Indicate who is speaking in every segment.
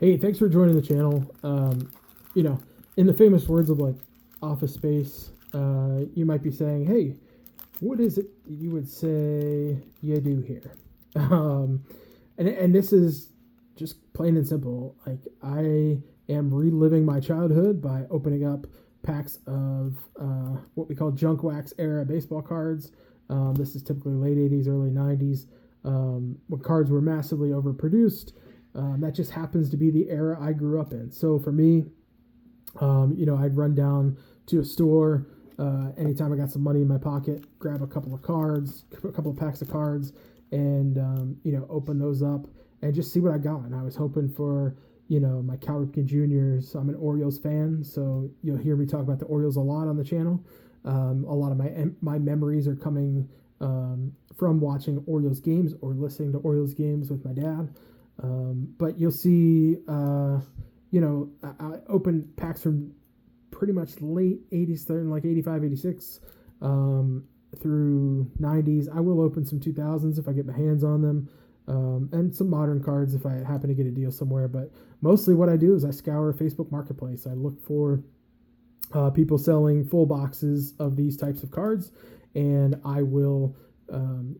Speaker 1: Hey, thanks for joining the channel. In the famous words of like Office Space, you might be saying, "Hey, what is it you would say you do here?" Um, and this is just plain and simple. Like I am reliving my childhood by opening up packs of what we call junk wax era baseball cards. This is typically late '80s, early '90s, when cards were massively overproduced. That just happens to be the era I grew up in. So for me, I'd run down to a store anytime I got some money in my pocket, grab a couple of cards, a couple of packs of cards, and open those up and just see what I got. And I was hoping for my Cal Ripken Juniors. I'm an Orioles fan, so you'll hear me talk about the Orioles a lot on the channel. A lot of my memories are coming from watching Orioles games or listening to Orioles games with my dad. But you'll see, I opened packs from pretty much late 80s, starting like 85, 86, through 90s. I will open some 2000s if I get my hands on them, and some modern cards if I happen to get a deal somewhere. But mostly what I do is I scour Facebook Marketplace. I look for people selling full boxes of these types of cards, and I will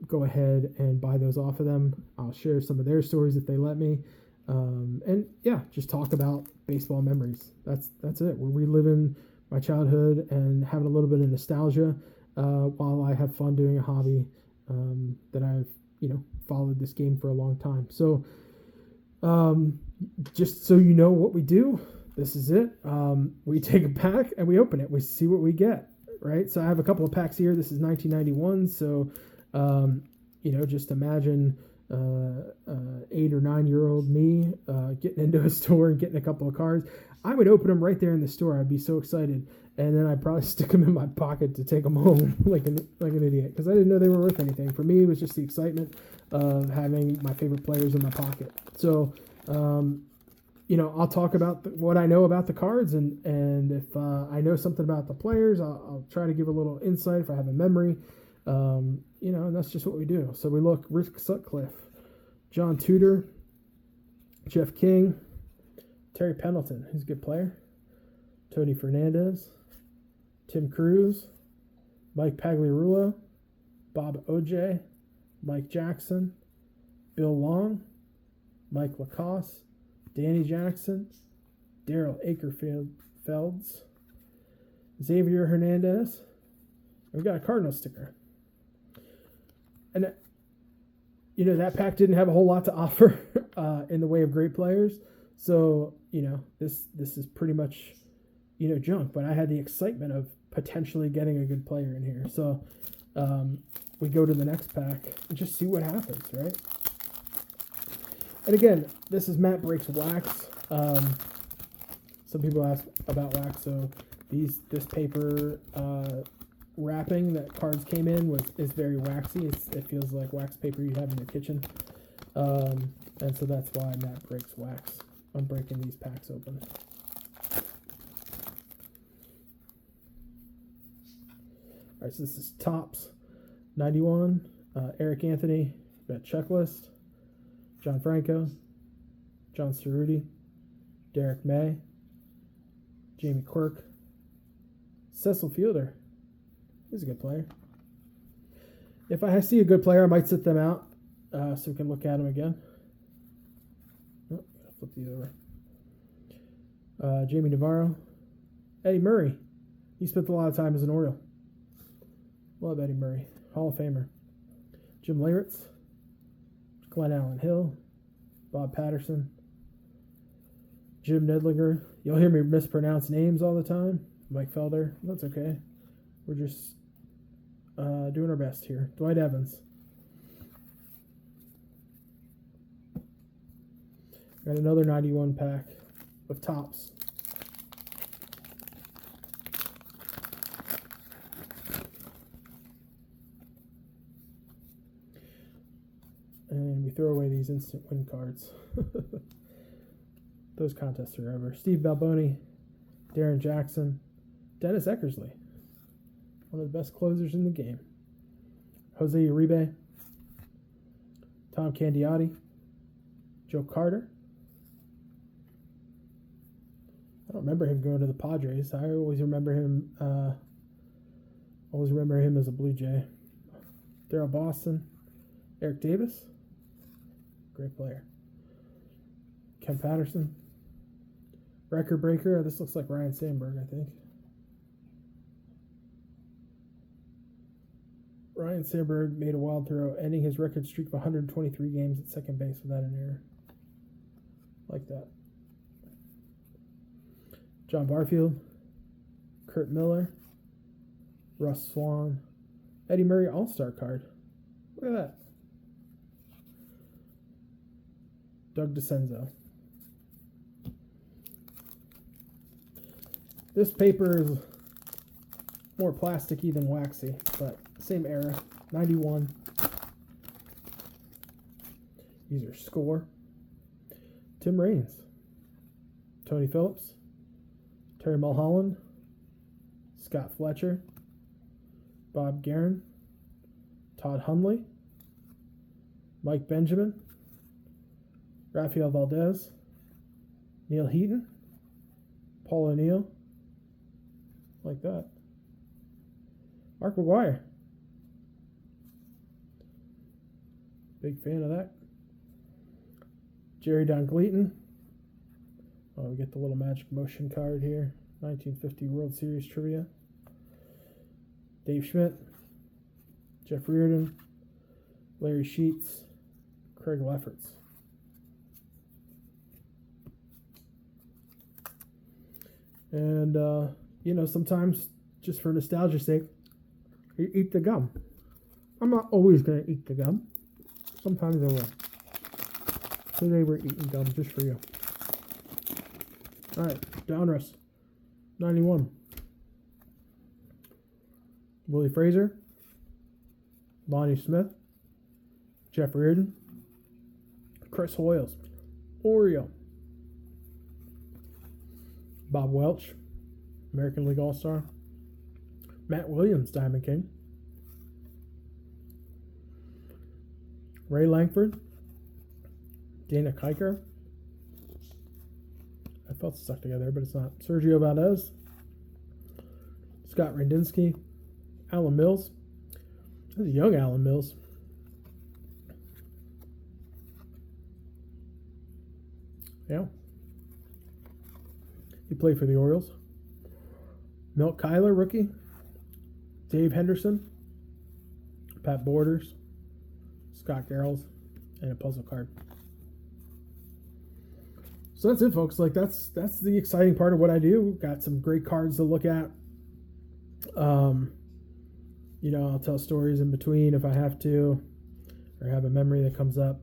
Speaker 1: go ahead and buy those off of them. I'll share some of their stories if they let me. And yeah, just talk about baseball memories. That's it. We're reliving my childhood and having a little bit of nostalgia while I have fun doing a hobby that I've followed this game for a long time. So just so you know what we do, this is it. We take a pack and we open it. We see what we get. Right. So I have a couple of packs here. This is 1991. So just imagine 8 or 9-year-old me getting into a store and getting a couple of cards. I would open them right there in the store. I'd be so excited, and then I'd probably stick them in my pocket to take them home like an idiot, because I didn't know they were worth anything. For me, it was just the excitement of having my favorite players in my pocket. So I'll talk about what I know about the cards, and if I know something about the players, I'll try to give a little insight if I have a memory. And that's just what we do. So we look: Rick Sutcliffe, John Tudor, Jeff King, Terry Pendleton, who's a good player, Tony Fernandez, Tim Cruz, Mike Pagliarulo, Bob Oj, Mike Jackson, Bill Long, Mike Lacoste, Danny Jackson, Daryl Akerfelds, Xavier Hernandez. We've got a Cardinal sticker. And, that pack didn't have a whole lot to offer in the way of great players. So, this is pretty much, junk. But I had the excitement of potentially getting a good player in here. So we go to the next pack and just see what happens, right? And again, this is MattBreaksWax. Some people ask about wax. So this paper wrapping that cards came in is very waxy. It feels like wax paper you'd have in your kitchen, and so that's why MattBreaksWax. I'm breaking these packs open. All right, so this is Topps 91. Eric Anthony, got Checklist, John Franco, John Cerruti, Derek May, Jamie Quirk, Cecil Fielder. He's a good player. If I see a good player, I might sit them out so we can look at them again. Oh, flip these over. Jamie Navarro. Eddie Murray. He spent a lot of time as an Oriole. Love Eddie Murray. Hall of Famer. Jim Leyritz. Glenn Allen Hill. Bob Patterson. Jim Nedlinger. You'll hear me mispronounce names all the time. Mike Felder. That's okay. We're just doing our best here. Dwight Evans. Got another 91 pack of Topps. And we throw away these instant win cards. Those contests are over. Steve Balboni, Darren Jackson, Dennis Eckersley, one of the best closers in the game. Jose Uribe, Tom Candiotti, Joe Carter, I don't remember him going to the Padres. I always remember him as a Blue Jay. Darryl Boston. Eric Davis. Great player. Ken Patterson. Record breaker. This looks like Ryan Sandberg, I think. Ryan Sandberg made a wild throw, ending his record streak of 123 games at second base without an error. Like that. John Barfield. Kurt Miller. Russ Swan. Eddie Murray All-Star card. Look at that. Doug DeCenzo. This paper is more plasticky than waxy, but same era. 91. These are Score. Tim Raines. Tony Phillips. Terry Mulholland. Scott Fletcher. Bob Guerin. Todd Hundley. Mike Benjamin. Rafael Valdez. Neil Heaton. Paul O'Neill. Like that. Mark McGwire. Big fan of that. Jerry Don Gleaton. Oh, we get the little Magic Motion card here. 1950 World Series Trivia. Dave Schmidt. Jeff Reardon. Larry Sheets. Craig Lefferts. And, sometimes, just for nostalgia's sake, you eat the gum. I'm not always going to eat the gum. Sometimes I will. Today we're eating gum just for you. All right, Donruss, 91. Willie Frazier. Lonnie Smith. Jeff Reardon. Chris Hoyles. Oriole. Bob Welch. American League All-Star. Matt Williams, Diamond King. Ray Langford. Dana Keuchel. I felt stuck together, but it's not. Sergio Valdez. Scott Randinsky. Alan Mills. This is young Alan Mills. Yeah. He played for the Orioles. Milt Kyler, rookie. Dave Henderson. Pat Borders. Scott Garrels. And a puzzle card. So that's it, folks. Like that's the exciting part of what I do. Got some great cards to look at. I'll tell stories in between if I have to, or have a memory that comes up.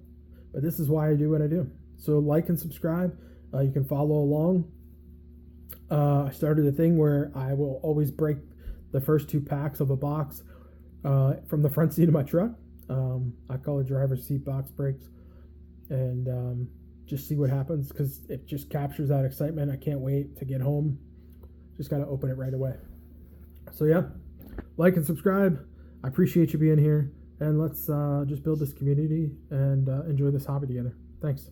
Speaker 1: But this is why I do what I do. So like and subscribe. You can follow along. I started a thing where I will always break the first 2 packs of a box from the front seat of my truck. I call it driver's seat box breaks, and just see what happens, because it just captures that excitement. I can't wait to get home. Just got to open it right away. So yeah, like and subscribe. I appreciate you being here, and let's just build this community and enjoy this hobby together. Thanks.